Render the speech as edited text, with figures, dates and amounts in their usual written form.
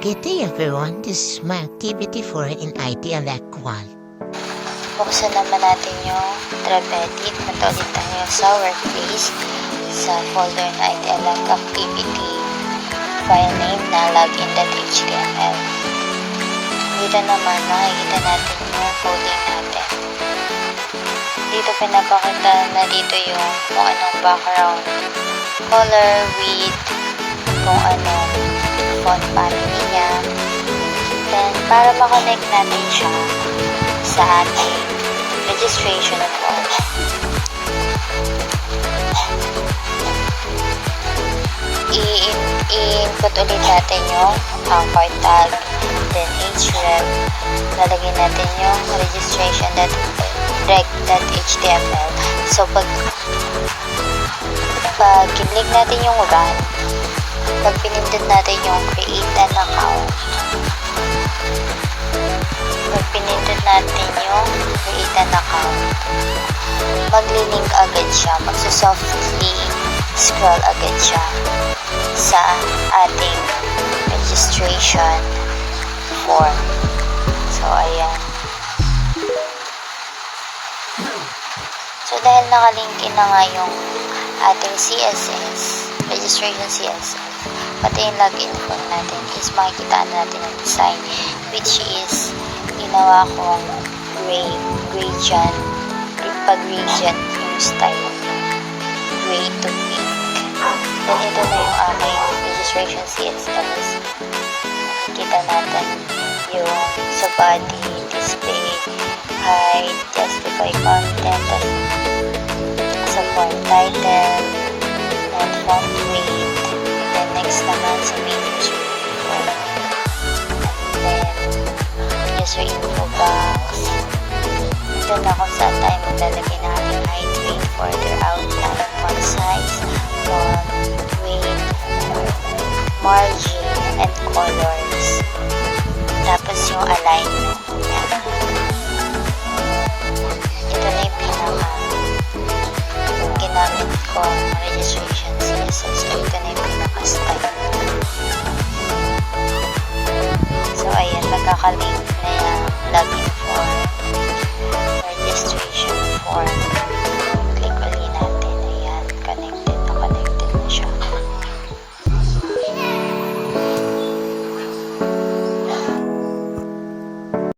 Good day everyone, this is my activity for in IT Elecqual. Buksan naman natin yung Travetic. Punta ulit tayo sa workplace sa folder na IT Elec activity file name na login.html. Dito naman makikita natin yung coding natin. Dito pinapakita na dito yung kung anong background color, width, kung anong font family niya. Then, para makonect natin siya sa ating registration form, i-input ulit natin yung anchor tag, then href, lalagyan natin yung registration.reg.html. So, pag kinlik natin yung run, pag pinindot natin yung create an account, pag pinindot natin yung create an account, maglilink agad siya, magsusoftly scroll agad siya sa ating registration form. So, ayan. So, dahil nakalink in na nga yung ating CSS, registration CSS, pati yung login form natin is makikita natin ang design, which is ginawa kong gradient, pag-gradient yung style, gray to pink. Then ito na yung aking registration CSS. Makikita natin yung sa body, display, height, justify content, sa form title, and font weight. Then next naman sa main user info. And then user info box. Ito na kung saan tayo maglalagay na ating height, weight, border, outline, font size, font weight, margin, and colors. Tapos yung alignment. Ito na yung ginamit kong registration CSS. So, ito na yung pinaka-style. So, ayan, magkakalink na yung login form, registration form,